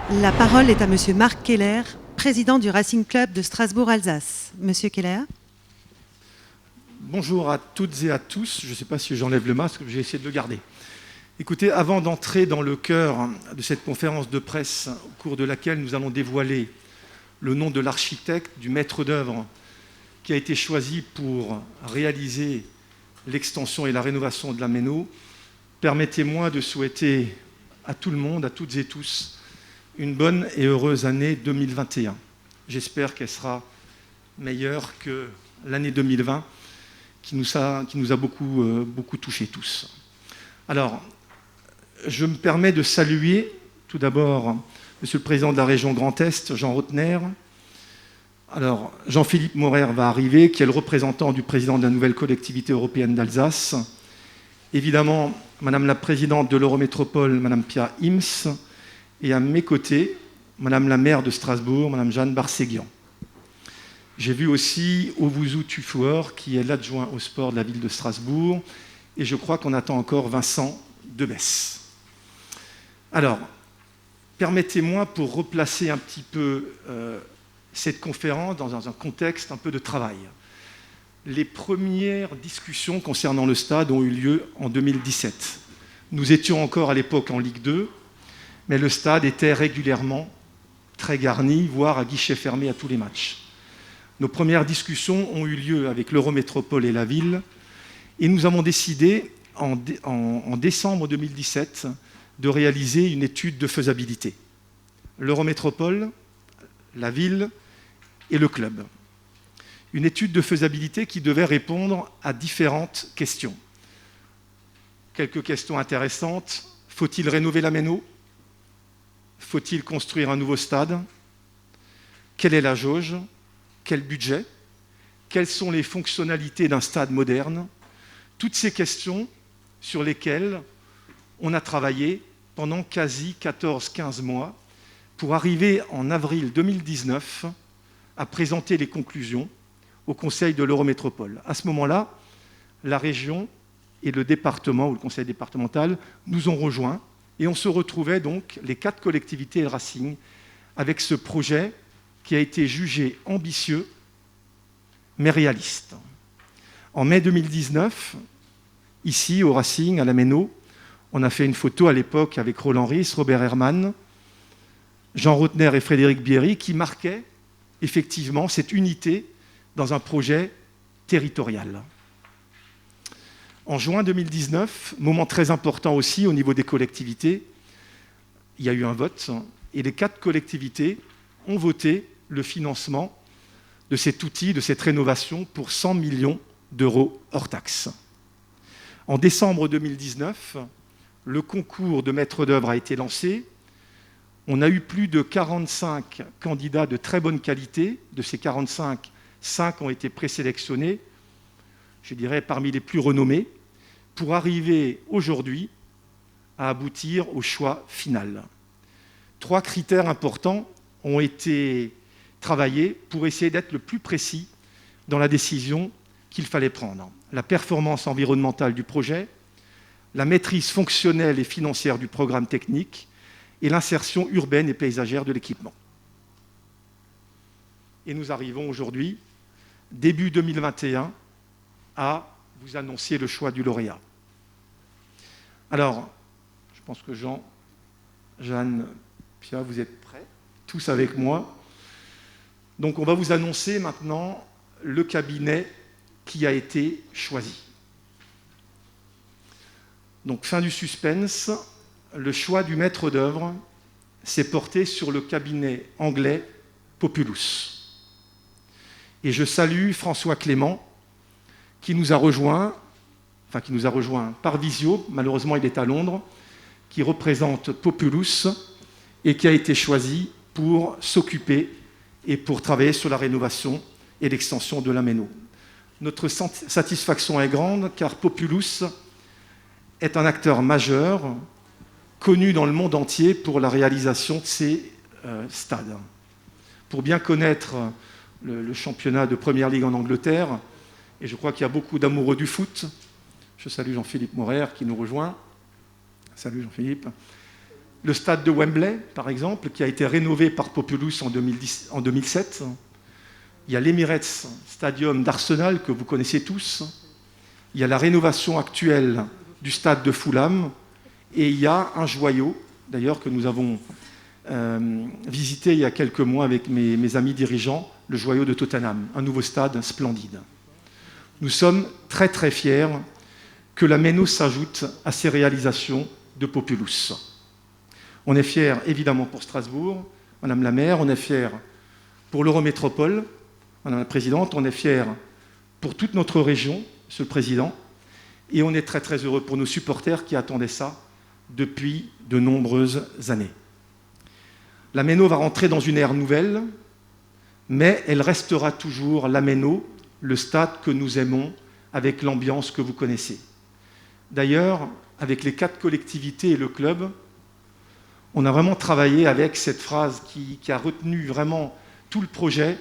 La parole est à Monsieur Marc Keller, président du Racing Club de Strasbourg-Alsace. Monsieur Keller. Bonjour à toutes et à tous. Je ne sais pas si j'enlève le masque, j'ai essayé de le garder. Écoutez, avant d'entrer dans le cœur de cette conférence de presse au cours de laquelle nous allons dévoiler le nom de l'architecte, du maître d'œuvre qui a été choisi pour réaliser l'extension et la rénovation de la Méno, permettez-moi de souhaiter à tout le monde, à toutes et tous, une bonne et heureuse année 2021. J'espère qu'elle sera meilleure que l'année 2020 qui nous a beaucoup touchés tous. Alors, je me permets de saluer tout d'abord Monsieur le Président de la région Grand Est, Jean Rotner. Alors, Jean-Philippe Maurer va arriver, qui est le représentant du président de la nouvelle collectivité européenne d'Alsace. Évidemment, Madame la présidente de l'Eurométropole, Madame Pia Ims. Et à mes côtés, Madame la maire de Strasbourg, Madame Jeanne Barséguian. J'ai vu aussi Ovuzu Tufouor, qui est l'adjoint au sport de la ville de Strasbourg. Et je crois qu'on attend encore Vincent Debesse. Alors, permettez-moi, pour replacer un petit peu cette conférence dans un contexte un peu de travail. Les premières discussions concernant le stade ont eu lieu en 2017. Nous étions encore à l'époque en Ligue 2, mais le stade était régulièrement très garni, voire à guichet fermé à tous les matchs. Nos premières discussions ont eu lieu avec l'Eurométropole et la ville, et nous avons décidé en décembre 2017 de réaliser une étude de faisabilité. L'Eurométropole, la ville et le club. Une étude de faisabilité qui devait répondre à différentes questions. Quelques questions intéressantes. Faut-il rénover la Méno ? Faut-il construire un nouveau stade ? Quelle est la jauge ? Quel budget ? Quelles sont les fonctionnalités d'un stade moderne ? Toutes ces questions sur lesquelles on a travaillé pendant quasi 14-15 mois pour arriver en avril 2019 à présenter les conclusions au Conseil de l'Eurométropole. À ce moment-là, la région et le département, ou le conseil départemental, nous ont rejoints et on se retrouvait donc, les 4 collectivités et le Racing, avec ce projet qui a été jugé ambitieux, mais réaliste. En mai 2019, ici, au Racing, à la Méno, on a fait une photo à l'époque avec Roland Ries, Robert Herrmann, Jean Rotner et Frédéric Bierry, qui marquaient effectivement cette unité dans un projet territorial. En juin 2019, moment très important aussi au niveau des collectivités, il y a eu un vote et les 4 collectivités ont voté le financement de cet outil, de cette rénovation pour 100 millions d'euros hors taxes. En décembre 2019, le concours de maître d'œuvre a été lancé. On a eu plus de 45 candidats de très bonne qualité. De ces 45, 5 ont été présélectionnés, je dirais parmi les plus renommés, pour arriver aujourd'hui à aboutir au choix final. 3 critères importants ont été travaillés pour essayer d'être le plus précis dans la décision qu'il fallait prendre. La performance environnementale du projet, la maîtrise fonctionnelle et financière du programme technique et l'insertion urbaine et paysagère de l'équipement. Et nous arrivons aujourd'hui, début 2021, à vous annoncer le choix du lauréat. Alors, je pense que Jean, Jeanne, Pia, vous êtes prêts, tous avec moi. Donc on va vous annoncer maintenant le cabinet qui a été choisi. Donc fin du suspense, le choix du maître d'œuvre s'est porté sur le cabinet anglais Populus. Et je salue François Clément qui nous a rejoint par visio, malheureusement il est à Londres, qui représente Populus et qui a été choisi pour s'occuper et pour travailler sur la rénovation et l'extension de la Méno. Notre satisfaction est grande car Populus est un acteur majeur, connu dans le monde entier pour la réalisation de ces stades. Pour bien connaître le championnat de Première Ligue en Angleterre, et je crois qu'il y a beaucoup d'amoureux du foot, je salue Jean-Philippe Maurer qui nous rejoint, Salut Jean-Philippe. Le stade de Wembley, par exemple, qui a été rénové par Populous en 2007. Il y a l'Emirates Stadium d'Arsenal, que vous connaissez tous. Il y a la rénovation actuelle du stade de Fulham. Et il y a un joyau, d'ailleurs, que nous avons visité il y a quelques mois avec mes amis dirigeants, le joyau de Tottenham, un nouveau stade splendide. Nous sommes très très fiers que la Méno s'ajoute à ces réalisations de Populous. On est fiers évidemment pour Strasbourg, Madame la maire, on est fiers pour l'Eurométropole, Madame la présidente, on est fiers pour toute notre région, Monsieur le Président, et on est très très heureux pour nos supporters qui attendaient ça depuis de nombreuses années. La Méno va rentrer dans une ère nouvelle, mais elle restera toujours la Méno, le stade que nous aimons, avec l'ambiance que vous connaissez. D'ailleurs, avec les 4 collectivités et le club, on a vraiment travaillé avec cette phrase qui a retenu vraiment tout le projet.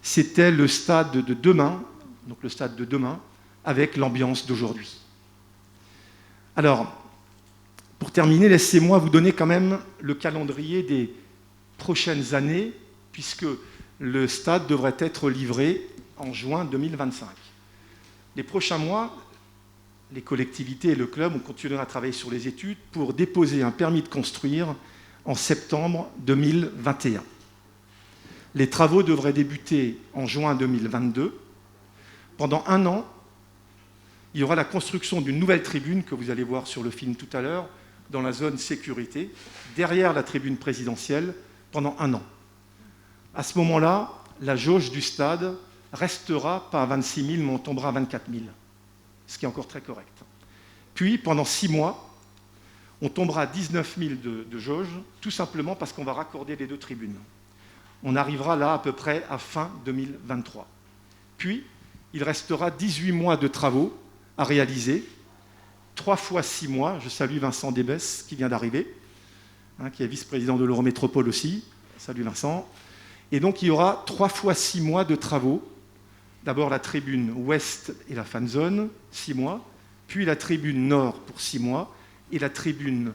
C'était le stade de demain, donc le stade de demain, avec l'ambiance d'aujourd'hui. Alors, pour terminer, laissez-moi vous donner quand même le calendrier des prochaines années, puisque le stade devrait être livré en juin 2025. Les prochains mois, les collectivités et le club ont continué à travailler sur les études pour déposer un permis de construire en septembre 2021. Les travaux devraient débuter en juin 2022. Pendant 1 an, il y aura la construction d'une nouvelle tribune que vous allez voir sur le film tout à l'heure, dans la zone sécurité, derrière la tribune présidentielle, pendant 1 an. À ce moment-là, la jauge du stade restera pas à 26 000, mais on tombera à 24 000. Ce qui est encore très correct. Puis, pendant 6 mois, on tombera à 19 000 de jauge, tout simplement parce qu'on va raccorder les 2 tribunes. On arrivera là à peu près à fin 2023. Puis, il restera 18 mois de travaux à réaliser, 3 fois 6 mois. Je salue Vincent Débès, qui vient d'arriver, qui est vice-président de l'Eurométropole aussi. Salut Vincent. Et donc, il y aura 3 fois 6 mois de travaux. D'abord la tribune ouest et la fan zone, 6 mois, puis la tribune nord pour 6 mois, et la tribune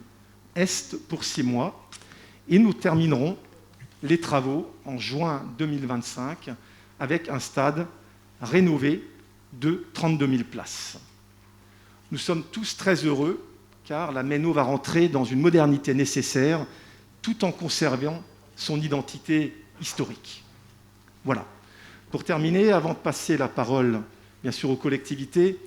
est pour 6 mois. Et nous terminerons les travaux en juin 2025 avec un stade rénové de 32 000 places. Nous sommes tous très heureux car la Méno va rentrer dans une modernité nécessaire tout en conservant son identité historique. Voilà. Pour terminer, avant de passer la parole, bien sûr, aux collectivités,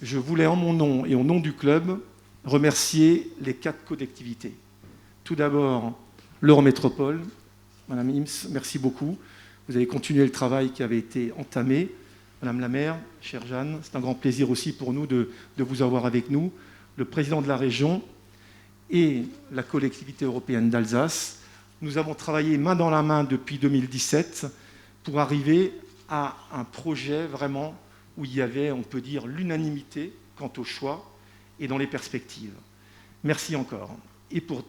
je voulais, en mon nom et au nom du club, remercier les 4 collectivités. Tout d'abord, l'Eurométropole. Madame Ims, merci beaucoup. Vous avez continué le travail qui avait été entamé. Madame la maire, chère Jeanne, c'est un grand plaisir aussi pour nous de vous avoir avec nous. Le président de la région et la collectivité européenne d'Alsace. Nous avons travaillé main dans la main depuis 2017 pour arriver à un projet vraiment où il y avait, on peut dire, l'unanimité quant au choix et dans les perspectives. Merci encore. Et pour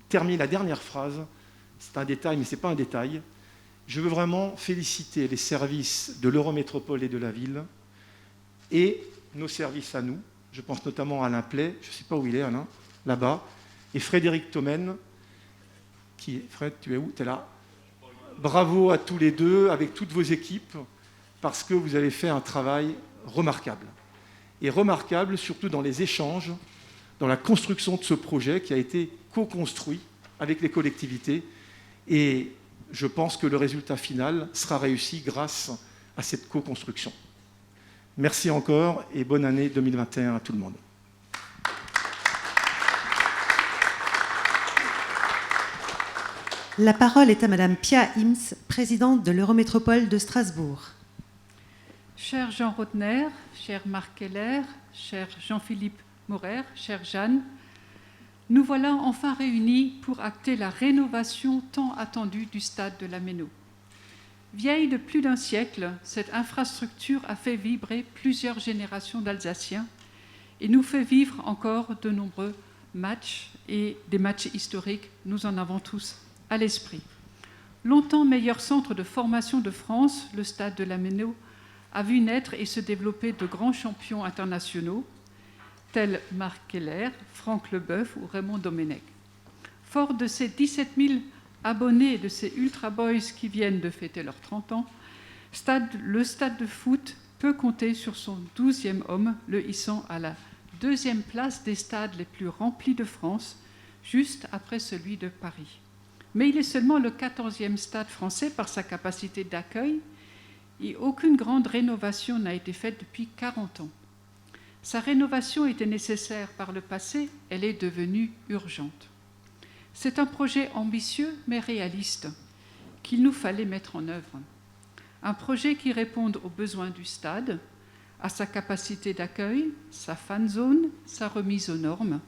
terminer la dernière phrase, c'est un détail, mais ce n'est pas un détail, je veux vraiment féliciter les services de l'Eurométropole et de la ville et nos services à nous. Je pense notamment à Alain Play, je ne sais pas où il est, Alain, là-bas, et Frédéric Thomen, Fred, tu es où? Tu es là. Bravo à tous les deux, avec toutes vos équipes, parce que vous avez fait un travail remarquable. Et remarquable surtout dans les échanges, dans la construction de ce projet qui a été co-construit avec les collectivités. Et je pense que le résultat final sera réussi grâce à cette co-construction. Merci encore et bonne année 2021 à tout le monde. La parole est à Madame Pia Ims, présidente de l'Eurométropole de Strasbourg. Cher Jean Rotner, cher Marc Keller, cher Jean-Philippe Maurer, chère Jeanne, nous voilà enfin réunis pour acter la rénovation tant attendue du stade de la Méno. Vieille de plus d'1 siècle, cette infrastructure a fait vibrer plusieurs générations d'Alsaciens et nous fait vivre encore de nombreux matchs et des matchs historiques, nous en avons tous à l'esprit. Longtemps meilleur centre de formation de France, le stade de la Méno a vu naître et se développer de grands champions internationaux. tels Marc Keller, Franck Leboeuf ou Raymond Domenech. Fort de ces 17 000 abonnés de ces Ultra Boys qui viennent de fêter leurs 30 ans, le stade de foot peut compter sur son 12e homme, le hissant à la 2e place des stades les plus remplis de France, juste après celui de Paris. Mais il est seulement le 14e stade français par sa capacité d'accueil et aucune grande rénovation n'a été faite depuis 40 ans. Sa rénovation était nécessaire par le passé, elle est devenue urgente. C'est un projet ambitieux mais réaliste qu'il nous fallait mettre en œuvre. Un projet qui réponde aux besoins du stade, à sa capacité d'accueil, sa fan zone, sa remise aux normes,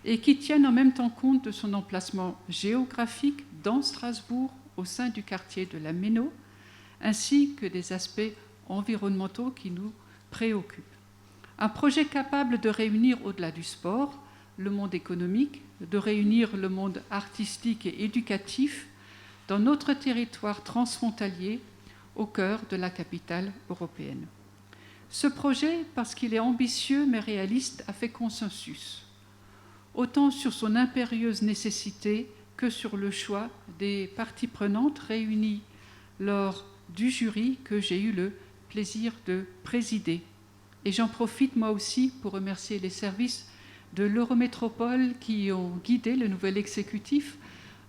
et qui tienne en même temps compte de son emplacement géographique dans Strasbourg, au sein du quartier de la Méno, ainsi que des aspects environnementaux qui nous préoccupent. Un projet capable de réunir au-delà du sport le monde économique, de réunir le monde artistique et éducatif dans notre territoire transfrontalier au cœur de la capitale européenne. Ce projet, parce qu'il est ambitieux mais réaliste, a fait consensus, autant sur son impérieuse nécessité que sur le choix des parties prenantes réunies lors du jury que j'ai eu le plaisir de présider. Et j'en profite moi aussi pour remercier les services de l'Eurométropole qui ont guidé le nouvel exécutif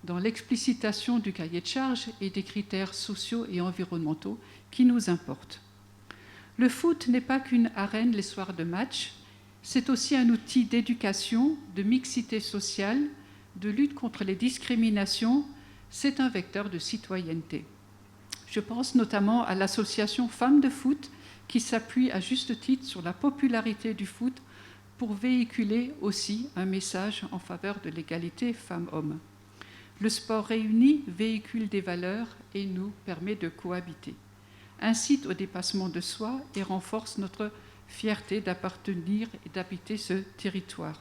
dans l'explicitation du cahier de charges et des critères sociaux et environnementaux qui nous importent. Le foot n'est pas qu'une arène les soirs de match, c'est aussi un outil d'éducation, de mixité sociale, de lutte contre les discriminations, c'est un vecteur de citoyenneté. Je pense notamment à l'association Femmes de foot qui s'appuie à juste titre sur la popularité du foot pour véhiculer aussi un message en faveur de l'égalité femmes-hommes. Le sport réuni véhicule des valeurs et nous permet de cohabiter, incite au dépassement de soi et renforce notre fierté d'appartenir et d'habiter ce territoire.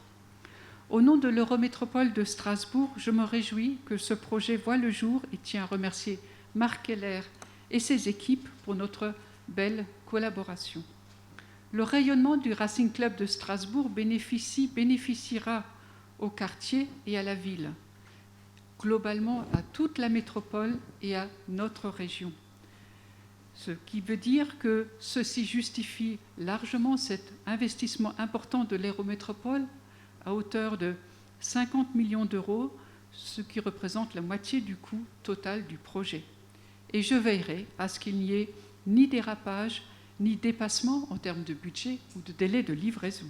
Au nom de l'Eurométropole de Strasbourg, je me réjouis que ce projet voit le jour et tiens à remercier Marc Keller et ses équipes pour notre belle collaboration. Le rayonnement du Racing Club de Strasbourg bénéficiera au quartier et à la ville, globalement à toute la métropole et à notre région. Ce qui veut dire que ceci justifie largement cet investissement important de l'Eurométropole à hauteur de 50 millions d'euros, ce qui représente la moitié du coût total du projet. Et je veillerai à ce qu'il n'y ait ni dérapage, ni dépassement en termes de budget ou de délai de livraison.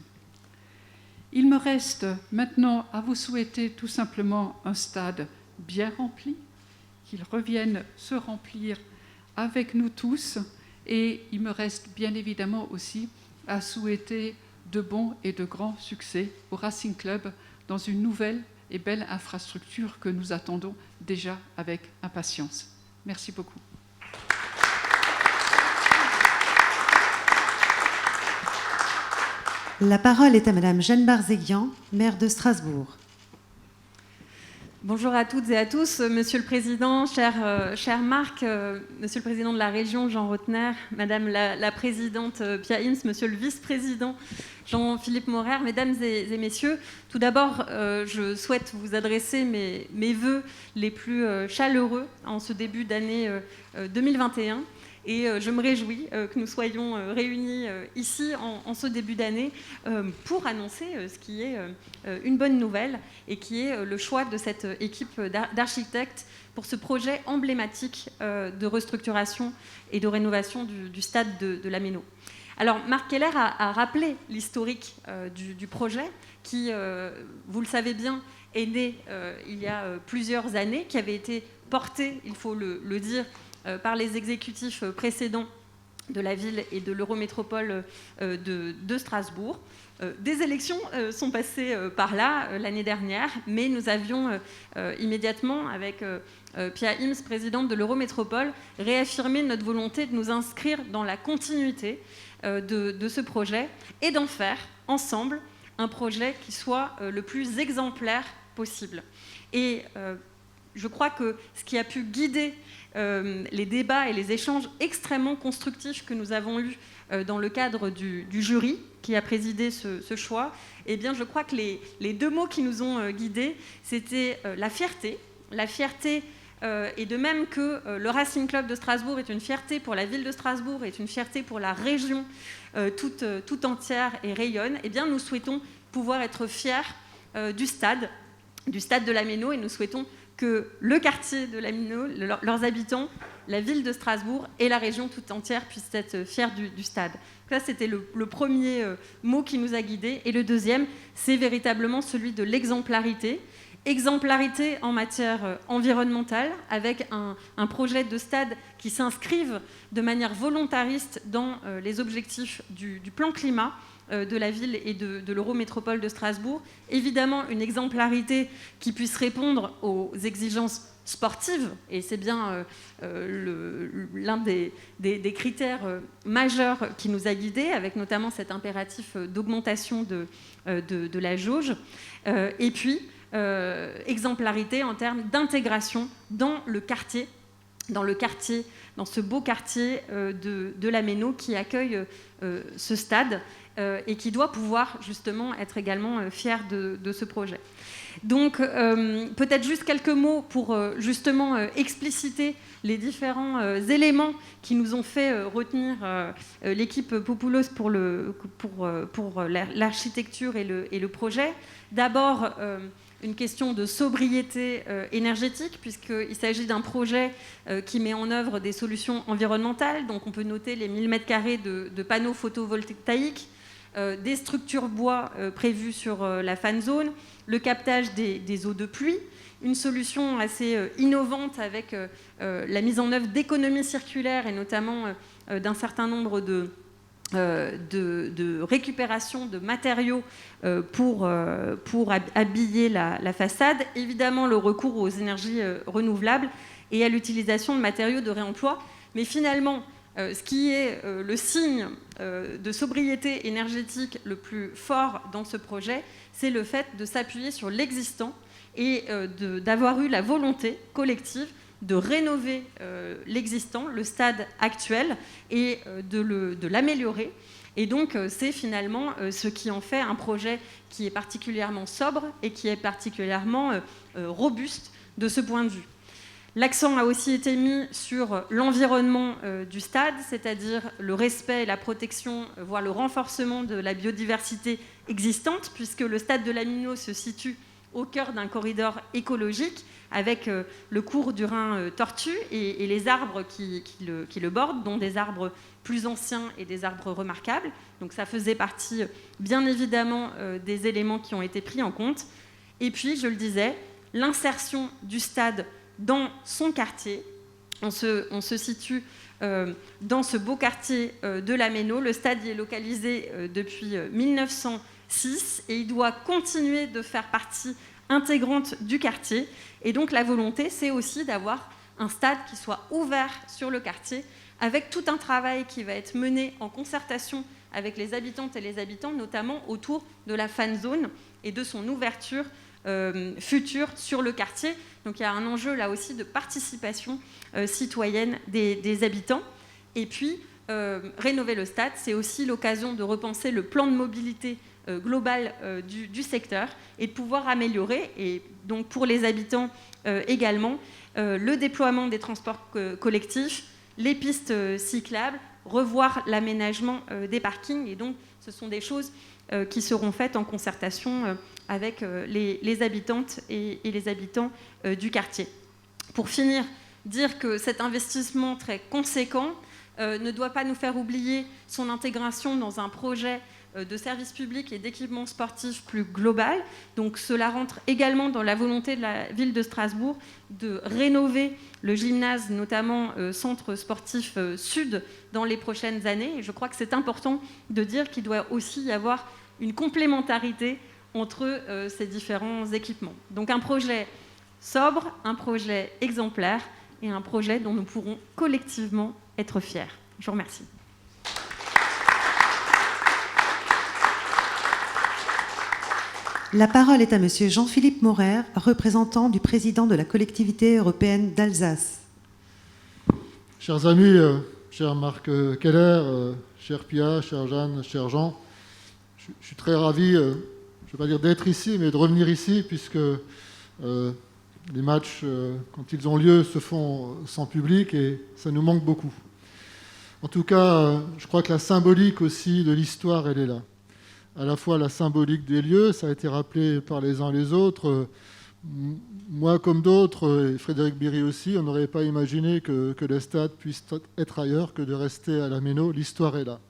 Il me reste maintenant à vous souhaiter tout simplement un stade bien rempli, qu'il revienne se remplir avec nous tous, et il me reste bien évidemment aussi à souhaiter de bons et de grands succès au Racing Club dans une nouvelle et belle infrastructure que nous attendons déjà avec impatience. Merci beaucoup. La parole est à Madame Jeanne Barzéguian, maire de Strasbourg. Bonjour à toutes et à tous. Monsieur le Président, cher Marc, Monsieur le Président de la région, Jean Rotner, Madame la Présidente Pia Ims, Monsieur le Vice-président Jean-Philippe Morer, Mesdames et Messieurs, tout d'abord, je souhaite vous adresser mes vœux les plus chaleureux en ce début d'année 2021. Et je me réjouis que nous soyons réunis ici en ce début d'année pour annoncer ce qui est une bonne nouvelle et qui est le choix de cette équipe d'architectes pour ce projet emblématique de restructuration et de rénovation du stade de la Méno. Alors, Marc Keller a rappelé l'historique du projet qui, vous le savez bien, est né il y a plusieurs années, qui avait été porté, il faut le dire, par les exécutifs précédents de la ville et de l'Eurométropole de Strasbourg. Des élections sont passées par là l'année dernière, mais nous avions immédiatement, avec Pia Ims, présidente de l'Eurométropole, réaffirmé notre volonté de nous inscrire dans la continuité de ce projet et d'en faire ensemble un projet qui soit le plus exemplaire possible. Et je crois que ce qui a pu guider les débats et les échanges extrêmement constructifs que nous avons eus dans le cadre du jury qui a présidé ce choix, eh bien, je crois que les deux mots qui nous ont guidés, c'était la fierté. La fierté, et de même que le Racing Club de Strasbourg est une fierté pour la ville de Strasbourg, est une fierté pour la région toute entière et rayonne, eh bien, nous souhaitons pouvoir être fiers du stade de la Méno, et nous souhaitons que le quartier de la Méno, leurs habitants, la ville de Strasbourg et la région toute entière puissent être fiers du stade. Ça, c'était le premier mot qui nous a guidés. Et le deuxième, c'est véritablement celui de l'exemplarité. Exemplarité en matière environnementale, avec un projet de stade qui s'inscrive de manière volontariste dans les objectifs du plan climat de la ville et de l'Eurométropole de Strasbourg. Évidemment, une exemplarité qui puisse répondre aux exigences sportives, et c'est bien l'un des critères majeurs qui nous a guidés, avec notamment cet impératif d'augmentation de la jauge. Et puis, exemplarité en termes d'intégration dans ce beau quartier de la Méno qui accueille ce stade et qui doit pouvoir justement être également fier de ce projet. Donc peut-être juste quelques mots pour justement expliciter les différents éléments qui nous ont fait retenir l'équipe Populos pour l'architecture et le projet. D'abord, une question de sobriété énergétique, puisqu'il s'agit d'un projet qui met en œuvre des solutions environnementales. Donc on peut noter les 1000 m² de panneaux photovoltaïques, des structures bois prévues sur la fan zone, le captage des eaux de pluie, une solution assez innovante avec la mise en œuvre d'économies circulaires et notamment d'un certain nombre de récupération de matériaux pour habiller la façade. Évidemment, le recours aux énergies renouvelables et à l'utilisation de matériaux de réemploi. Mais finalement, ce qui est le signe de sobriété énergétique le plus fort dans ce projet, c'est le fait de s'appuyer sur l'existant et d'avoir eu la volonté collective de rénover l'existant, le stade actuel, et de l'améliorer. Et donc, c'est finalement ce qui en fait un projet qui est particulièrement sobre et qui est particulièrement robuste de ce point de vue. L'accent a aussi été mis sur l'environnement du stade, c'est-à-dire le respect et la protection, voire le renforcement de la biodiversité existante, puisque le stade de la Méno se situe au cœur d'un corridor écologique avec le cours du Rhin tortue et les arbres qui le bordent, dont des arbres plus anciens et des arbres remarquables. Donc ça faisait partie, bien évidemment, des éléments qui ont été pris en compte. Et puis, je le disais, l'insertion du stade dans son quartier. On se situe dans ce beau quartier de la Méno. Le stade y est localisé depuis 1906 et il doit continuer de faire partie intégrante du quartier. Et donc la volonté, c'est aussi d'avoir un stade qui soit ouvert sur le quartier, avec tout un travail qui va être mené en concertation avec les habitantes et les habitants, notamment autour de la fan zone et de son ouverture future sur le quartier. Donc il y a un enjeu là aussi de participation citoyenne des habitants. Et puis, rénover le stade, c'est aussi l'occasion de repenser le plan de mobilité global du secteur et de pouvoir améliorer, et donc pour les habitants également, le déploiement des transports collectifs, les pistes cyclables, revoir l'aménagement des parkings. Et donc, ce sont des choses qui seront faites en concertation avec les habitantes et les habitants du quartier. Pour finir, dire que cet investissement très conséquent ne doit pas nous faire oublier son intégration dans un projet de service public et d'équipement sportif plus global. Donc cela rentre également dans la volonté de la ville de Strasbourg de rénover le gymnase, notamment centre sportif sud, dans les prochaines années. Et je crois que c'est important de dire qu'il doit aussi y avoir une complémentarité entre ces différents équipements. Donc un projet sobre, un projet exemplaire et un projet dont nous pourrons collectivement être fiers. Je vous remercie. La parole est à Monsieur Jean-Philippe Maurer, représentant du président de la collectivité européenne d'Alsace. Chers amis, cher Marc Keller, cher Pia, cher Jeanne, cher Jean, je suis très ravi, je ne vais pas dire d'être ici, mais de revenir ici, puisque les matchs, quand ils ont lieu, se font sans public et ça nous manque beaucoup. En tout cas, je crois que la symbolique aussi de l'histoire, elle est là. À la fois la symbolique des lieux, ça a été rappelé par les uns et les autres. Moi, comme d'autres, et Frédéric Biry aussi, on n'aurait pas imaginé que les stades puissent être ailleurs que de rester à la Méno. L'histoire est là.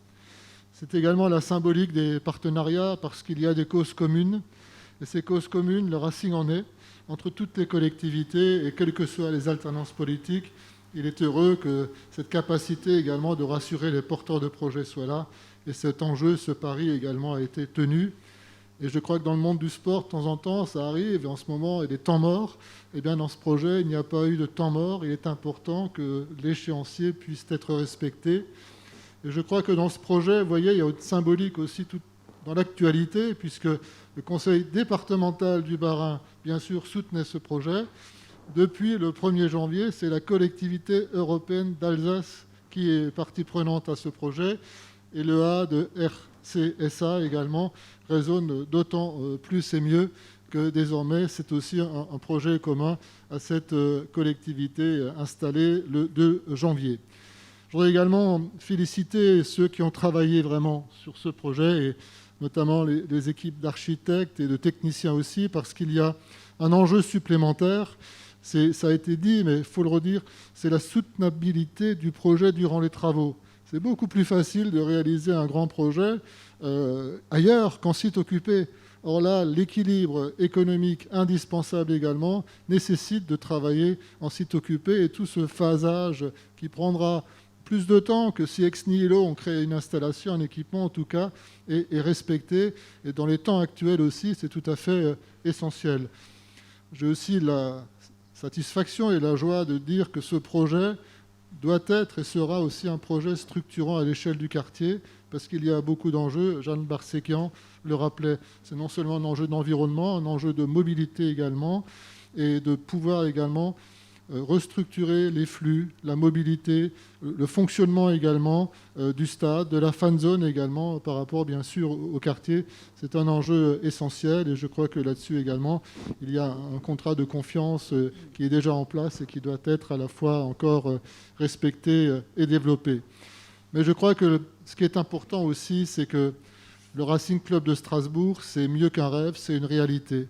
C'est également la symbolique des partenariats, parce qu'il y a des causes communes. Et ces causes communes, le Racing en est, entre toutes les collectivités, et quelles que soient les alternances politiques. Il est heureux que cette capacité également de rassurer les porteurs de projets soit là. Et cet enjeu, ce pari également a été tenu. Et je crois que dans le monde du sport, de temps en temps, ça arrive. Et en ce moment, il y a des temps morts. Eh bien, dans ce projet, il n'y a pas eu de temps mort. Il est important que l'échéancier puisse être respecté. Et je crois que dans ce projet, vous voyez, il y a une symbolique aussi tout dans l'actualité, puisque le conseil départemental du Bas-Rhin, bien sûr, soutenait ce projet. Depuis le 1er janvier, c'est la collectivité européenne d'Alsace qui est partie prenante à ce projet. Et le A de RCSA également résonne d'autant plus et mieux que désormais c'est aussi un projet commun à cette collectivité installée le 2 janvier. Je voudrais également féliciter ceux qui ont travaillé vraiment sur ce projet, et notamment les équipes d'architectes et de techniciens aussi, parce qu'il y a un enjeu supplémentaire. Ça a été dit, mais il faut le redire, c'est la soutenabilité du projet durant les travaux. C'est beaucoup plus facile de réaliser un grand projet ailleurs qu'en site occupé. Or là, l'équilibre économique indispensable également nécessite de travailler en site occupé, et tout ce phasage qui prendra plus de temps que si ex nihilo on crée une installation, un équipement en tout cas, est respecté. Et dans les temps actuels aussi, c'est tout à fait essentiel. J'ai aussi la satisfaction et la joie de dire que ce projet doit être et sera aussi un projet structurant à l'échelle du quartier, parce qu'il y a beaucoup d'enjeux. Jeanne Barsékian le rappelait, c'est non seulement un enjeu d'environnement, un enjeu de mobilité également, et de pouvoir également restructurer les flux, la mobilité, le fonctionnement également du stade, de la fan zone également par rapport bien sûr au quartier. C'est un enjeu essentiel, et je crois que là-dessus également il y a un contrat de confiance qui est déjà en place et qui doit être à la fois encore respecté et développé. Mais je crois que ce qui est important aussi, c'est que le Racing Club de Strasbourg, c'est mieux qu'un rêve, c'est une réalité.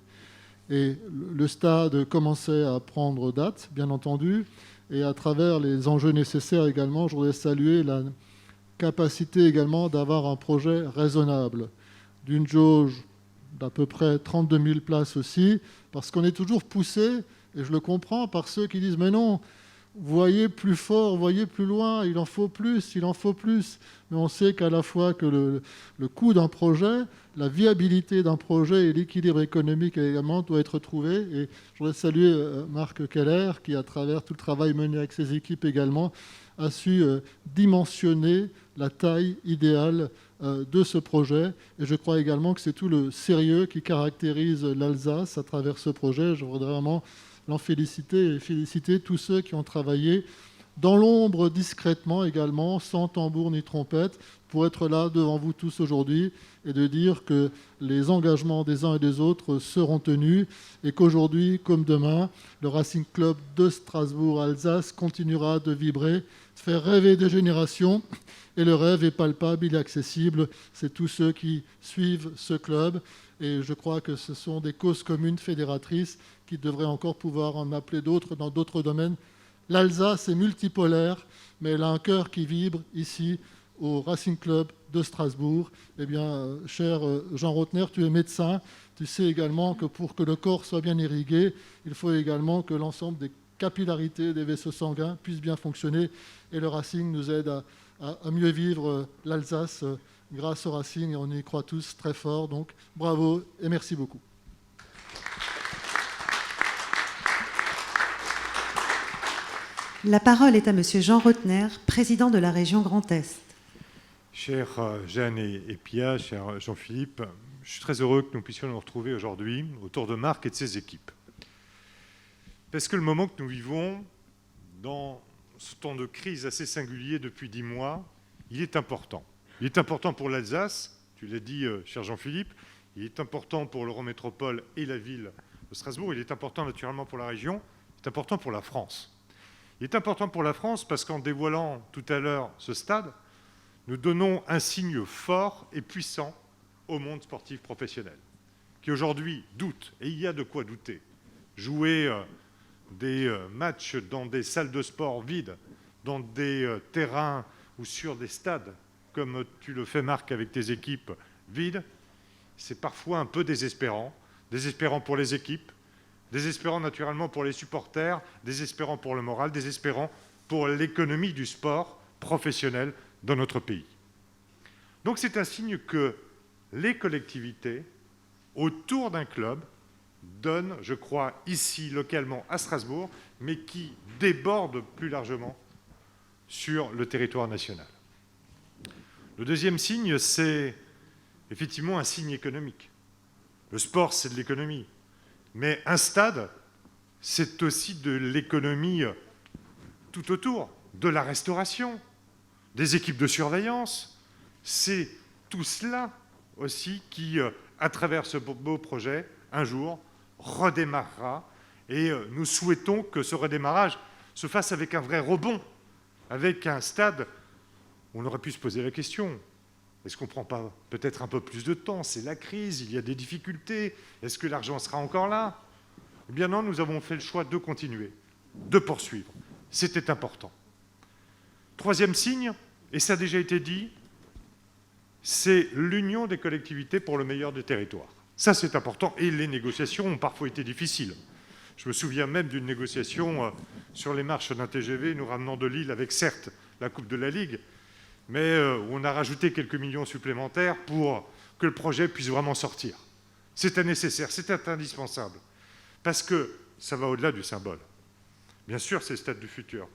Et le stade commençait à prendre date, bien entendu, et à travers les enjeux nécessaires également, je voudrais saluer la capacité également d'avoir un projet raisonnable, d'une jauge d'à peu près 32 000 places aussi, parce qu'on est toujours poussé, et je le comprends, par ceux qui disent « mais non, voyez plus fort, voyez plus loin, il en faut plus, il en faut plus ». Mais on sait qu'à la fois que le coût d'un projet, la viabilité d'un projet et l'équilibre économique également doit être trouvé. Et je voudrais saluer Marc Keller qui, à travers tout le travail mené avec ses équipes également, a su dimensionner la taille idéale de ce projet. Et je crois également que c'est tout le sérieux qui caractérise l'Alsace à travers ce projet. Je voudrais vraiment l'en féliciter et féliciter tous ceux qui ont travaillé dans l'ombre discrètement également, sans tambour ni trompette, pour être là devant vous tous aujourd'hui et de dire que les engagements des uns et des autres seront tenus, et qu'aujourd'hui, comme demain, le Racing Club de Strasbourg-Alsace continuera de vibrer, de faire rêver des générations. Et le rêve est palpable, il est accessible. C'est tous ceux qui suivent ce club. Et je crois que ce sont des causes communes fédératrices qui devraient encore pouvoir en appeler d'autres dans d'autres domaines. L'Alsace est multipolaire, mais elle a un cœur qui vibre ici au Racing Club de Strasbourg. Eh bien, cher Jean Rotner, tu es médecin. Tu sais également que pour que le corps soit bien irrigué, il faut également que l'ensemble des capillarités des vaisseaux sanguins puissent bien fonctionner. Et le Racing nous aide à mieux vivre l'Alsace grâce au Racing, et on y croit tous très fort. Donc bravo et merci beaucoup. La parole est à Monsieur Jean Rotner, président de la région Grand Est. Chers Jeanne et Pia, cher Jean-Philippe, je suis très heureux que nous puissions nous retrouver aujourd'hui autour de Marc et de ses équipes. Parce que le moment que nous vivons, dans ce temps de crise assez singulier depuis 10 mois, il est important. Il est important pour l'Alsace, tu l'as dit, cher Jean-Philippe, il est important pour l'Eurométropole et la ville de Strasbourg, il est important naturellement pour la région, il est important pour la France. Il est important pour la France parce qu'en dévoilant tout à l'heure ce stade, nous donnons un signe fort et puissant au monde sportif professionnel, qui aujourd'hui doute, et il y a de quoi douter. Jouer des matchs dans des salles de sport vides, dans des terrains ou sur des stades, comme tu le fais Marc avec tes équipes vides, c'est parfois un peu désespérant. Désespérant pour les équipes, désespérant naturellement pour les supporters, désespérant pour le moral, désespérant pour l'économie du sport professionnel dans notre pays. Donc c'est un signe que les collectivités, autour d'un club, donnent, je crois, ici, localement, à Strasbourg, mais qui déborde plus largement sur le territoire national. Le deuxième signe, c'est effectivement un signe économique. Le sport, c'est de l'économie. Mais un stade, c'est aussi de l'économie tout autour, de la restauration, des équipes de surveillance. C'est tout cela aussi qui, à travers ce beau projet, un jour, redémarrera. Et nous souhaitons que ce redémarrage se fasse avec un vrai rebond, avec un stade où on aurait pu se poser la question. Est-ce qu'on ne prend pas peut-être un peu plus de temps? C'est la crise, il y a des difficultés. Est-ce que l'argent sera encore là? Eh bien non, nous avons fait le choix de continuer, de poursuivre. C'était important. Troisième signe, et ça a déjà été dit, c'est l'union des collectivités pour le meilleur du territoire. Ça, c'est important. Et les négociations ont parfois été difficiles. Je me souviens même d'une négociation sur les marches d'un TGV nous ramenant de Lille avec, certes, la Coupe de la Ligue, mais où on a rajouté quelques millions supplémentaires pour que le projet puisse vraiment sortir. C'était nécessaire, c'était indispensable, parce que ça va au-delà du symbole. Bien sûr, c'est le stade du futur,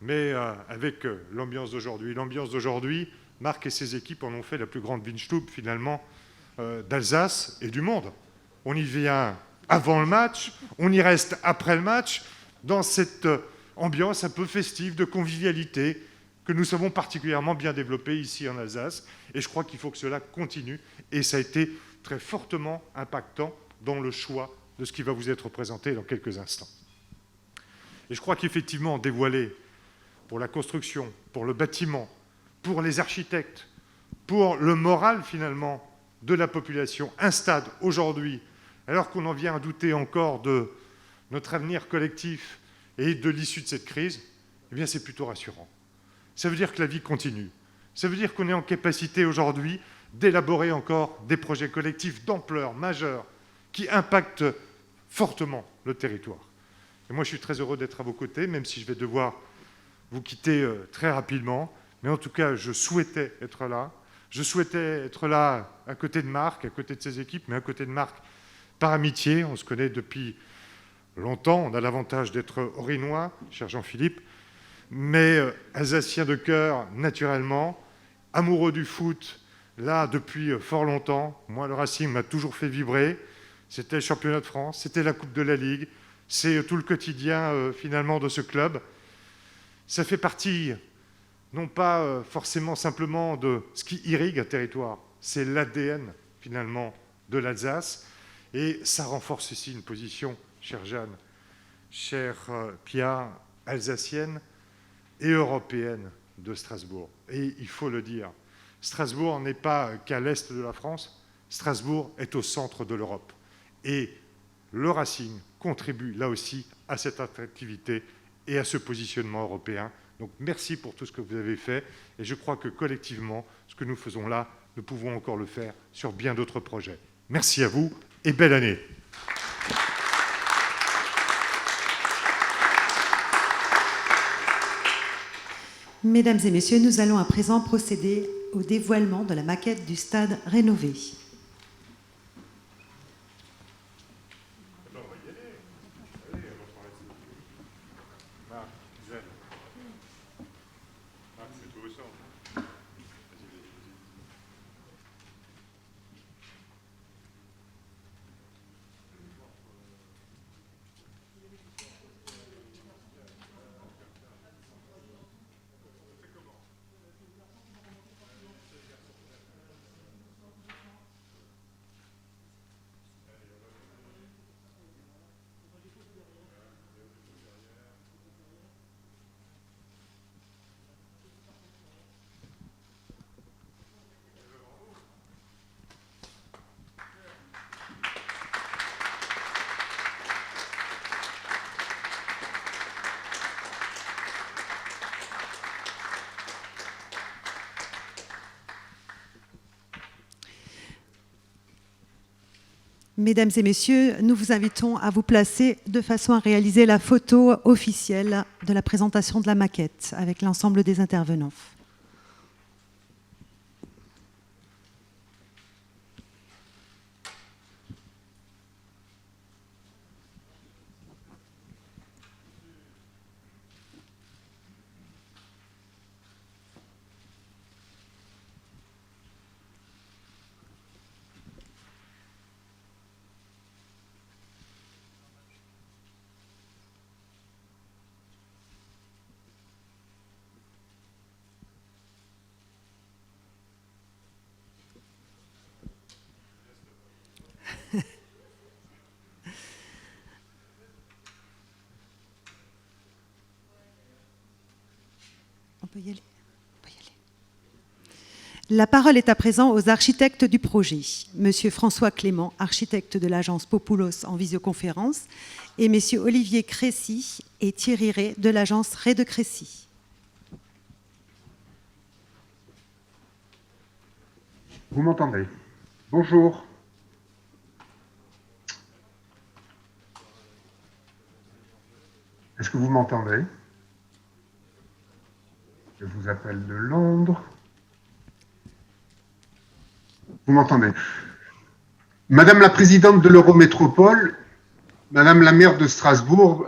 mais avec l'ambiance d'aujourd'hui, Marc et ses équipes en ont fait la plus grande Windstube, finalement, d'Alsace et du monde. On y vient avant le match, on y reste après le match, dans cette ambiance un peu festive, de convivialité, que nous savons particulièrement bien développer ici en Alsace. Et je crois qu'il faut que cela continue. Et ça a été très fortement impactant dans le choix de ce qui va vous être présenté dans quelques instants. Et je crois qu'effectivement, dévoiler pour la construction, pour le bâtiment, pour les architectes, pour le moral finalement de la population, un stade aujourd'hui, alors qu'on en vient à douter encore de notre avenir collectif et de l'issue de cette crise, eh bien c'est plutôt rassurant. Ça veut dire que la vie continue. Ça veut dire qu'on est en capacité aujourd'hui d'élaborer encore des projets collectifs d'ampleur majeure qui impactent fortement le territoire. Et moi, je suis très heureux d'être à vos côtés, même si je vais devoir vous quitter très rapidement. Mais en tout cas, je souhaitais être là. Je souhaitais être là à côté de Marc, à côté de ses équipes, mais à côté de Marc par amitié. On se connaît depuis longtemps. On a l'avantage d'être orinois, cher Jean-Philippe, mais alsacien de cœur, naturellement, amoureux du foot, là, depuis fort longtemps. Moi, le Racing m'a toujours fait vibrer. C'était le championnat de France, c'était la Coupe de la Ligue, c'est tout le quotidien, finalement, de ce club. Ça fait partie, non pas forcément simplement de ce qui irrigue un territoire, c'est l'ADN, finalement, de l'Alsace. Et ça renforce ici une position, chère Jeanne, chère Pia, alsacienne et européenne de Strasbourg. Et il faut le dire, Strasbourg n'est pas qu'à l'est de la France, Strasbourg est au centre de l'Europe. Et le Racing contribue là aussi à cette attractivité et à ce positionnement européen. Donc merci pour tout ce que vous avez fait. Et je crois que collectivement, ce que nous faisons là, nous pouvons encore le faire sur bien d'autres projets. Merci à vous et belle année. Mesdames et messieurs, nous allons à présent procéder au dévoilement de la maquette du stade rénové. Mesdames et messieurs, nous vous invitons à vous placer de façon à réaliser la photo officielle de la présentation de la maquette avec l'ensemble des intervenants. On peut y aller. La parole est à présent aux architectes du projet. Monsieur François Clément, architecte de l'agence Populos en visioconférence, et Messieurs Olivier Crécy et Thierry Ray de l'agence Ray de Crécy. Vous m'entendez? Bonjour. Est-ce que vous m'entendez? Je vous appelle de Londres. Vous m'entendez? Madame la présidente de l'Eurométropole, Madame la maire de Strasbourg,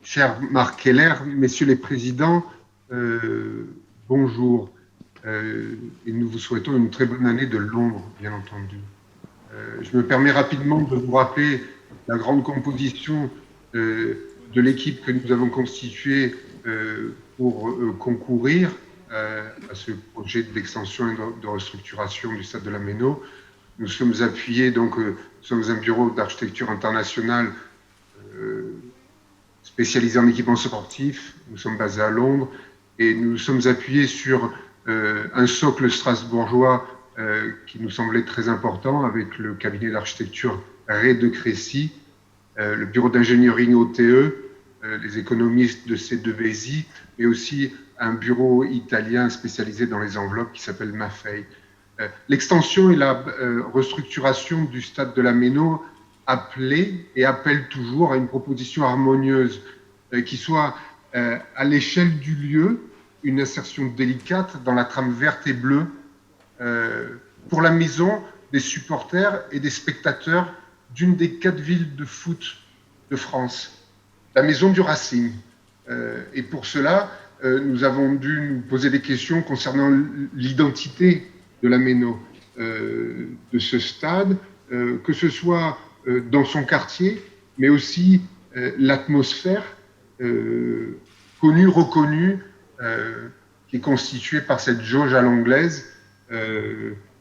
cher Marc Keller, messieurs les présidents, bonjour. Et nous vous souhaitons une très bonne année de Londres, bien entendu. Je me permets rapidement de vous rappeler la grande composition de l'équipe que nous avons constituée pour concourir à ce projet d'extension et de restructuration du stade de la Méno. Nous sommes appuyés, donc, nous sommes un bureau d'architecture internationale spécialisé en équipements sportifs. Nous sommes basés à Londres et nous sommes appuyés sur un socle strasbourgeois qui nous semblait très important avec le cabinet d'architecture Ray de Crécy, le bureau d'ingénierie OTE, les économistes de C2VSI, mais aussi un bureau italien spécialisé dans les enveloppes qui s'appelle Maffei. L'extension et la restructuration du stade de la Méno appelait et appelle toujours à une proposition harmonieuse qui soit à l'échelle du lieu une insertion délicate dans la trame verte et bleue pour la maison des supporters et des spectateurs d'une des 4 villes de foot de France, la maison du Racing. Et pour cela, nous avons dû nous poser des questions concernant l'identité de la Méno, de ce stade, que ce soit dans son quartier, mais aussi l'atmosphère connue, reconnue, qui est constituée par cette jauge à l'anglaise.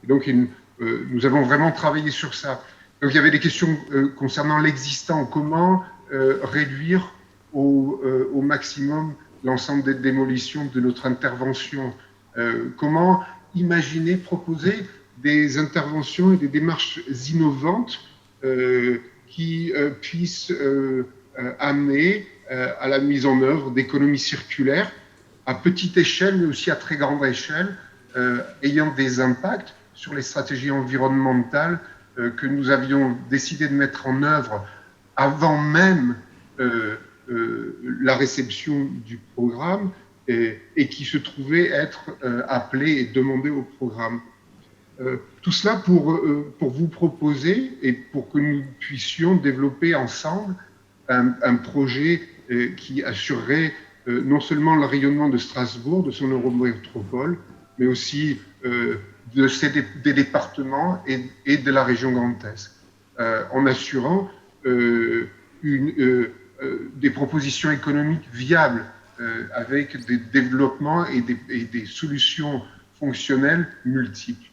Donc, nous avons vraiment travaillé sur ça. Donc, il y avait des questions concernant l'existant. Comment réduire au maximum l'ensemble des démolitions de notre intervention? Comment imaginer, proposer des interventions et des démarches innovantes qui puissent amener à la mise en œuvre d'économies circulaires à petite échelle, mais aussi à très grande échelle, ayant des impacts sur les stratégies environnementales que nous avions décidé de mettre en œuvre avant même la réception du programme et qui se trouvaient être appelés et demandés au programme. Tout cela pour vous proposer et pour que nous puissions développer ensemble un projet qui assurerait non seulement le rayonnement de Strasbourg, de son Eurométropole, mais aussi des départements et de la région Grand Est, en assurant des propositions économiques viables avec des développements et des solutions fonctionnelles multiples.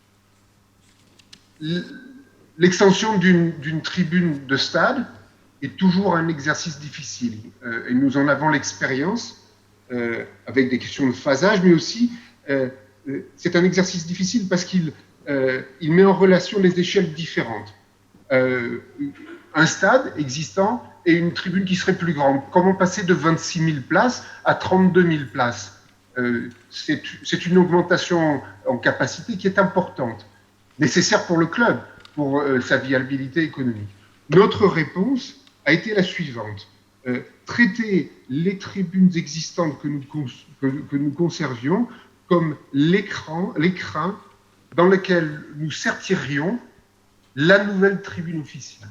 L'extension d'une tribune de stade est toujours un exercice difficile et nous en avons l'expérience avec des questions de phasage, mais aussi c'est un exercice difficile parce qu'il met en relation des échelles différentes. Un stade existant et une tribune qui serait plus grande. Comment passer de 26 000 places à 32 000 places? C'est une augmentation en capacité qui est importante. nécessaire pour le club, pour sa viabilité économique. Notre réponse a été la suivante. Traiter les tribunes existantes que nous conservions comme l'écran dans lequel nous sertirions la nouvelle tribune officielle.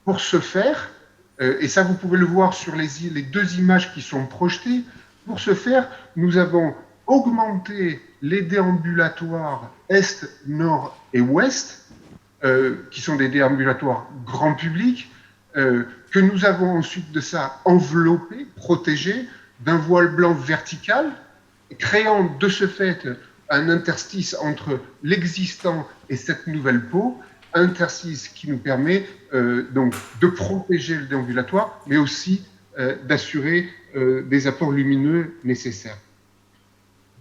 Pour ce faire, et ça vous pouvez le voir sur les deux images qui sont projetées, pour ce faire, nous avons augmenté les déambulatoires Est, Nord et Ouest, qui sont des déambulatoires grand public, que nous avons ensuite de ça enveloppé, protégé d'un voile blanc vertical, créant de ce fait un interstice entre l'existant et cette nouvelle peau, un interstice qui nous permet donc de protéger le déambulatoire, mais aussi d'assurer des apports lumineux nécessaires.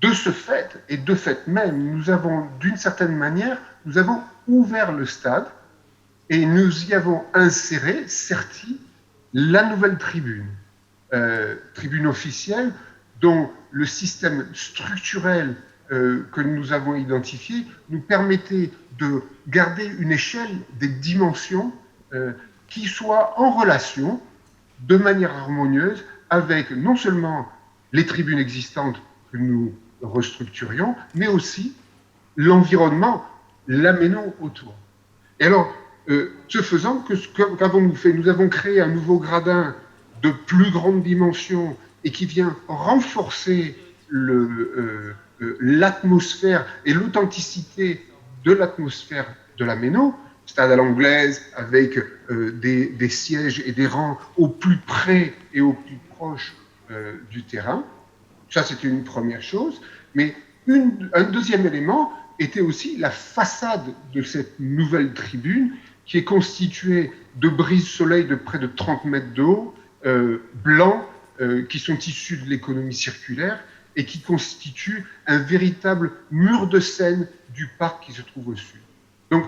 De ce fait, et de fait même, nous avons, d'une certaine manière, nous avons ouvert le stade et nous y avons inséré, serti, la nouvelle tribune, tribune officielle, dont le système structurel que nous avons identifié nous permettait de garder une échelle des dimensions qui soit en relation, de manière harmonieuse, avec non seulement les tribunes existantes que nous restructurions, mais aussi l'environnement, l'aménage autour. Et alors, ce faisant, qu'avons-nous fait? Nous avons créé un nouveau gradin de plus grande dimension et qui vient renforcer l'atmosphère et l'authenticité de l'atmosphère de la Méno, stade à l'anglaise, avec des sièges et des rangs au plus près et au plus proche du terrain. Ça, c'était une première chose. Mais un deuxième élément était aussi la façade de cette nouvelle tribune, qui est constituée de brise-soleil de près de 30 mètres de haut, blancs, qui sont issus de l'économie circulaire et qui constituent un véritable mur de scène du parc qui se trouve au sud. Donc,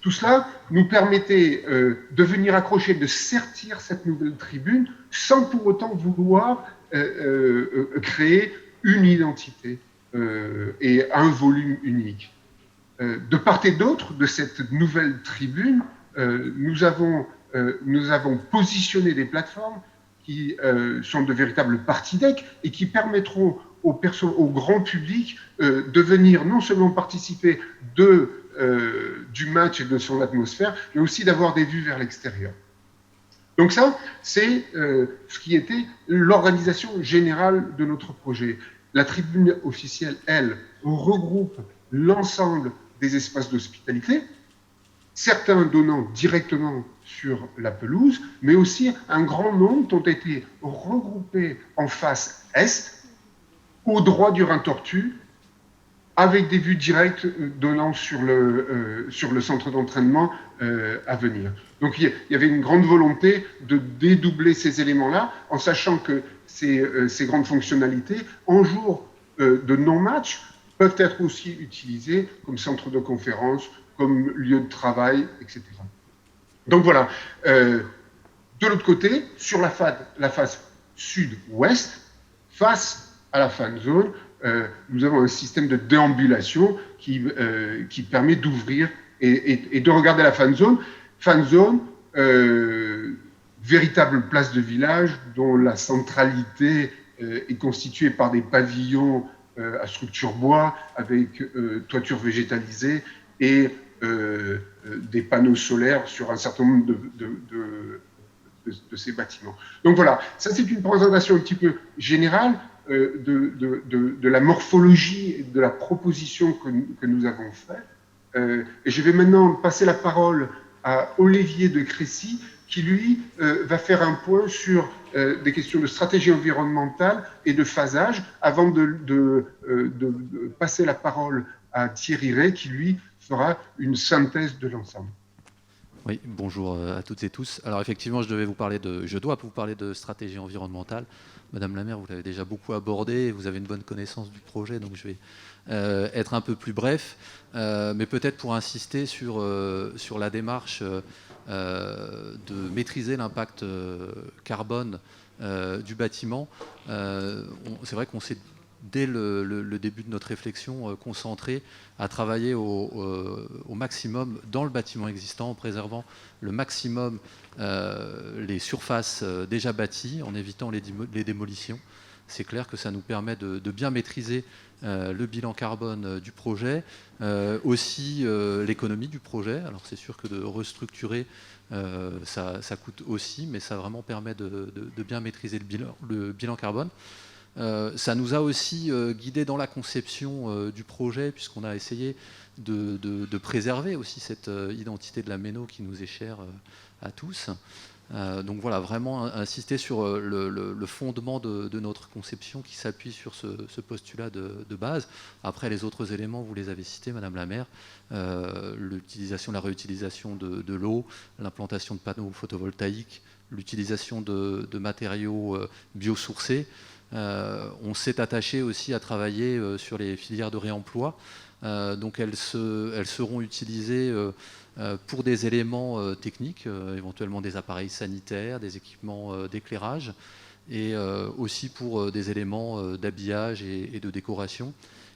tout cela nous permettait de venir accrocher, de sertir cette nouvelle tribune sans pour autant vouloir créer une identité et un volume unique. De part et d'autre de cette nouvelle tribune, nous avons positionné des plateformes qui sont de véritables parties deck et qui permettront au grand public de venir non seulement participer du match et de son atmosphère, mais aussi d'avoir des vues vers l'extérieur. Donc ça, c'est ce qui était l'organisation générale de notre projet. La tribune officielle, elle, regroupe l'ensemble des espaces d'hospitalité, certains donnant directement sur la pelouse, mais aussi un grand nombre ont été regroupés en face est, au droit du Rhin Tortue, avec des vues directes donnant sur le centre d'entraînement à venir. Donc il y avait une grande volonté de dédoubler ces éléments-là, en sachant que ces grandes fonctionnalités, en jour de non-match, peuvent être aussi utilisées comme centre de conférence, comme lieu de travail, etc. Donc voilà. De l'autre côté, sur la face sud-ouest, face à la fan zone, nous avons un système de déambulation qui permet d'ouvrir et de regarder la fan zone. Fan zone, véritable place de village dont la centralité est constituée par des pavillons à structure bois avec toiture végétalisée et des panneaux solaires sur un certain nombre de ces bâtiments. Donc voilà, ça c'est une présentation un petit peu générale de la morphologie et de la proposition que nous avons faite. Et je vais maintenant passer la parole à Olivier de Crécy, qui lui va faire un point sur des questions de stratégie environnementale et de phasage, avant de passer la parole à Thierry Rey, qui lui fera une synthèse de l'ensemble. Oui, bonjour à toutes et tous. Alors effectivement, je dois vous parler de stratégie environnementale. Madame la maire, vous l'avez déjà beaucoup abordé, vous avez une bonne connaissance du projet, donc je vais être un peu plus bref, mais peut-être pour insister sur la démarche de maîtriser l'impact carbone du bâtiment. C'est vrai qu'on s'est dès le début de notre réflexion, concentrés à travailler au maximum dans le bâtiment existant, en préservant le maximum les surfaces déjà bâties, en évitant les démolitions. C'est clair que ça nous permet de bien maîtriser le bilan carbone du projet, aussi l'économie du projet. Alors c'est sûr que de restructurer, ça coûte aussi, mais ça vraiment permet de bien maîtriser le bilan carbone. Ça nous a aussi guidés dans la conception du projet, puisqu'on a essayé de préserver aussi cette identité de la Méno qui nous est chère à tous. Donc voilà, vraiment insister sur le fondement de notre conception qui s'appuie sur ce postulat de base. Après, les autres éléments, vous les avez cités, Madame la maire, l'utilisation, la réutilisation de l'eau, l'implantation de panneaux photovoltaïques, l'utilisation de matériaux biosourcés. On s'est attaché aussi à travailler sur les filières de réemploi. Donc elles seront utilisées pour des éléments techniques, éventuellement des appareils sanitaires, des équipements d'éclairage, et aussi pour des éléments d'habillage et de décoration.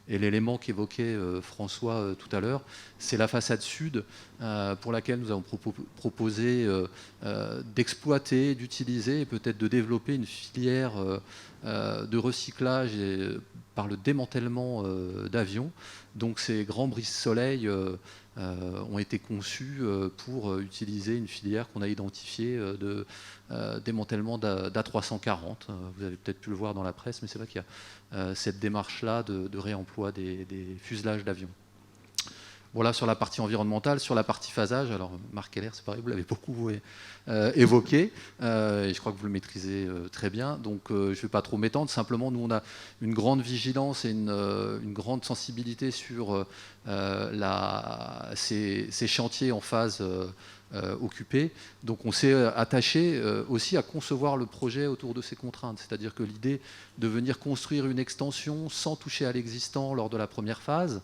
Et l'élément qu'évoquait François tout à l'heure, c'est la façade sud, pour laquelle nous avons proposé d'exploiter, d'utiliser et peut-être de développer une filière de recyclage par le démantèlement d'avions. Donc ces grands brise-soleil ont été conçus pour utiliser une filière qu'on a identifiée de démantèlement d'A340. Vous avez peut-être pu le voir dans la presse, mais c'est vrai qu'il y a cette démarche-là de réemploi des fuselages d'avions. Voilà sur la partie environnementale. Sur la partie phasage, alors Marc Keller, c'est pareil, vous l'avez beaucoup évoqué, et je crois que vous le maîtrisez très bien, donc je ne vais pas trop m'étendre. Simplement, nous, on a une grande vigilance et une grande sensibilité sur ces chantiers en phase occupée. Donc on s'est attaché aussi à concevoir le projet autour de ces contraintes, c'est-à-dire que l'idée de venir construire une extension sans toucher à l'existant lors de la première phase,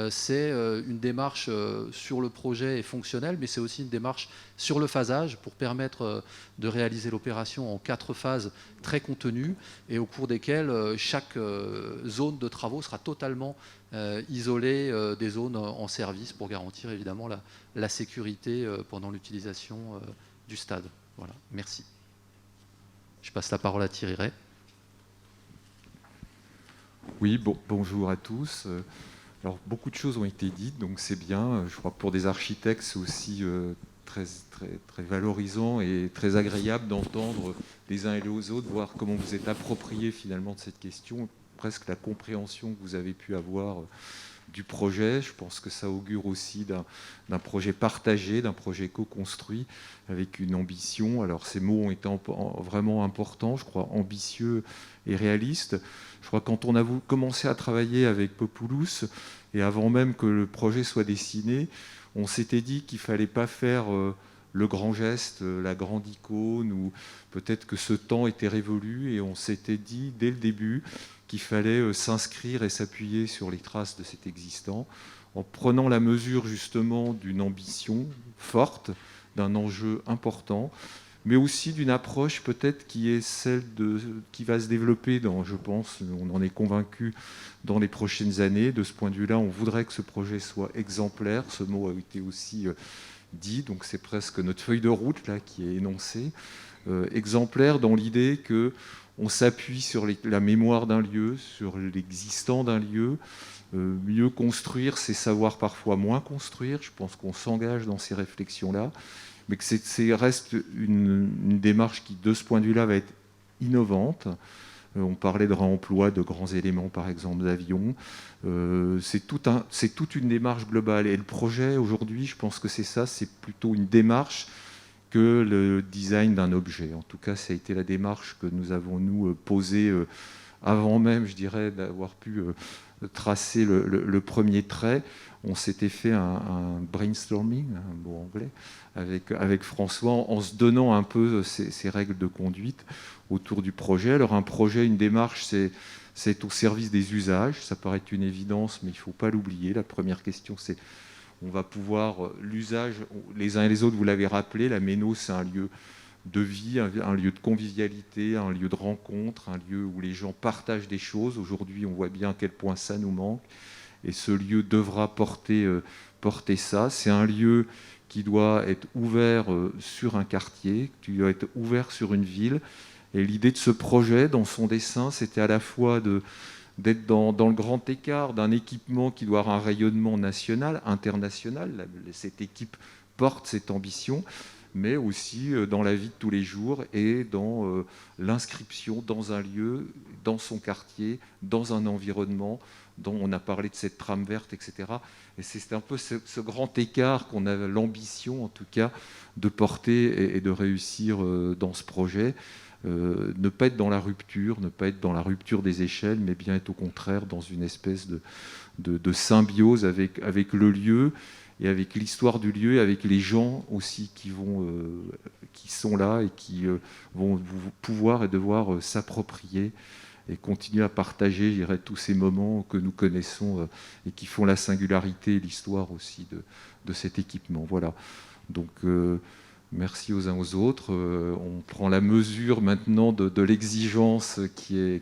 c'est une démarche sur le projet et fonctionnelle, mais c'est aussi une démarche sur le phasage pour permettre de réaliser l'opération en 4 phases très contenues et au cours desquelles chaque zone de travaux sera totalement isolée des zones en service pour garantir évidemment la sécurité pendant l'utilisation du stade. Voilà, merci. Je passe la parole à Thierry Ray. Oui, bonjour à tous. Alors, beaucoup de choses ont été dites, donc c'est bien. Je crois que pour des architectes, c'est aussi très valorisant et très agréable d'entendre les uns et les autres, voir comment vous êtes appropriés finalement de cette question, presque la compréhension que vous avez pu avoir du projet. Je pense que ça augure aussi d'un projet partagé, d'un projet co-construit, avec une ambition. Alors, ces mots ont été vraiment importants, je crois, ambitieux et réaliste. Je crois que quand on a commencé à travailler avec Populous, et avant même que le projet soit dessiné, on s'était dit qu'il ne fallait pas faire le grand geste, la grande icône, ou peut-être que ce temps était révolu, et on s'était dit dès le début qu'il fallait s'inscrire et s'appuyer sur les traces de cet existant, en prenant la mesure justement d'une ambition forte, d'un enjeu important, mais aussi d'une approche peut-être qui est celle qui va se développer je pense, on en est convaincu, dans les prochaines années. De ce point de vue-là, on voudrait que ce projet soit exemplaire. Ce mot a été aussi dit, donc c'est presque notre feuille de route là qui est énoncée. Exemplaire dans l'idée qu'on s'appuie sur la mémoire d'un lieu, sur l'existant d'un lieu. Mieux construire, c'est savoir parfois moins construire. Je pense qu'on s'engage dans ces réflexions-là, mais que c'est reste une démarche qui, de ce point de vue-là, va être innovante. On parlait de réemploi de grands éléments, par exemple d'avions. C'est toute une démarche globale. Et le projet, aujourd'hui, je pense que c'est plutôt une démarche que le design d'un objet. En tout cas, ça a été la démarche que nous avons, nous, posée avant même, je dirais, d'avoir pu tracer le premier trait. On s'était fait un brainstorming, un mot anglais, avec François, en se donnant un peu ces règles de conduite autour du projet. Alors un projet, une démarche, c'est au service des usages. Ça paraît être une évidence, mais il ne faut pas l'oublier. La première question, c'est on va pouvoir, l'usage, les uns et les autres, vous l'avez rappelé, la Méno, c'est un lieu de vie, un lieu de convivialité, un lieu de rencontre, un lieu où les gens partagent des choses. Aujourd'hui, on voit bien à quel point ça nous manque. Et ce lieu devra porter ça. C'est un lieu qui doit être ouvert sur un quartier, qui doit être ouvert sur une ville. Et l'idée de ce projet, dans son dessin, c'était à la fois d'être dans le grand écart d'un équipement qui doit avoir un rayonnement national, international. Cette équipe porte cette ambition, mais aussi dans la vie de tous les jours et dans l'inscription dans un lieu, dans son quartier, dans un environnement dont on a parlé de cette trame verte, etc. Et c'est un peu ce grand écart qu'on a l'ambition, en tout cas, de porter et de réussir dans ce projet. Ne pas être dans la rupture, ne pas être dans la rupture des échelles, mais bien être au contraire dans une espèce de symbiose avec le lieu, et avec l'histoire du lieu, et avec les gens aussi qui sont là et qui vont pouvoir et devoir s'approprier et continuer à partager, je dirais, tous ces moments que nous connaissons et qui font la singularité et l'histoire aussi de cet équipement. Voilà. Donc, merci aux uns aux autres. On prend la mesure maintenant de l'exigence qui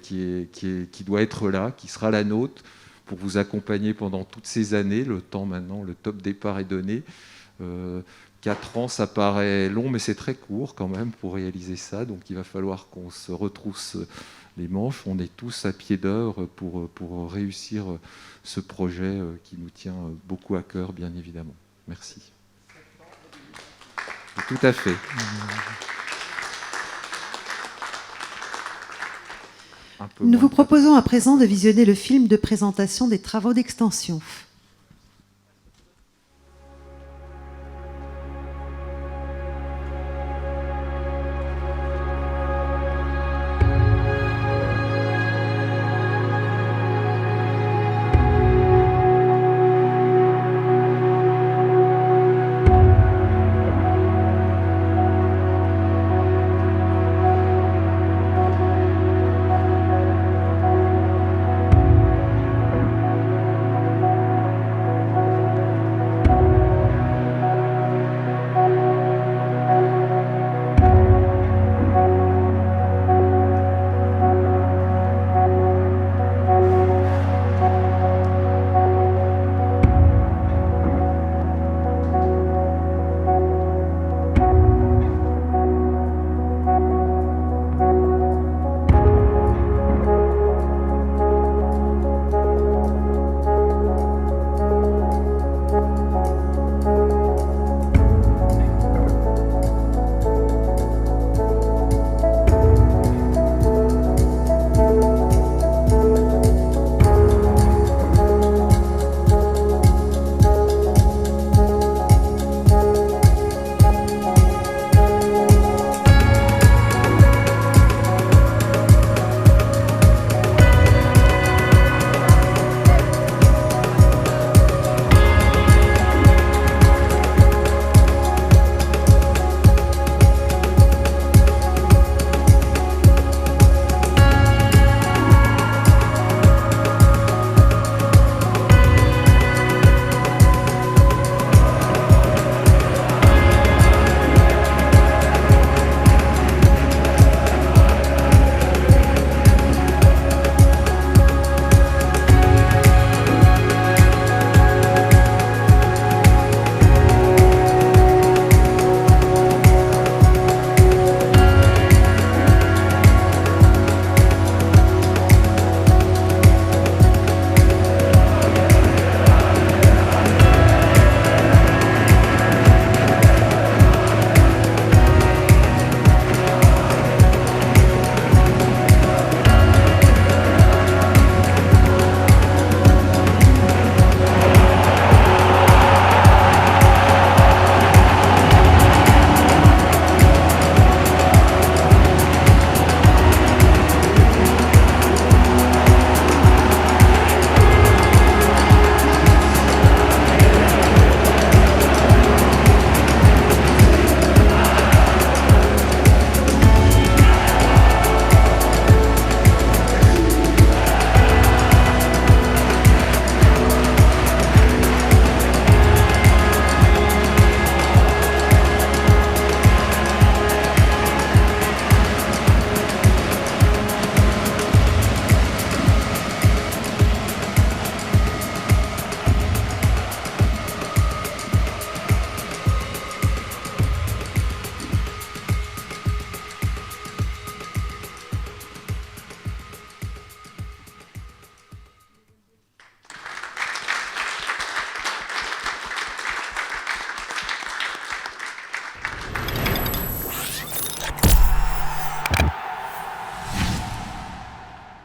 doit être là, qui sera la nôtre, pour vous accompagner pendant toutes ces années. Le temps maintenant, le top départ est donné. 4 ans, ça paraît long, mais c'est très court quand même pour réaliser ça. Donc il va falloir qu'on se retrousse les manches. On est tous à pied d'œuvre pour réussir ce projet qui nous tient beaucoup à cœur, bien évidemment. Merci. Tout à fait. Nous vous proposons à présent de visionner le film de présentation des travaux d'extension.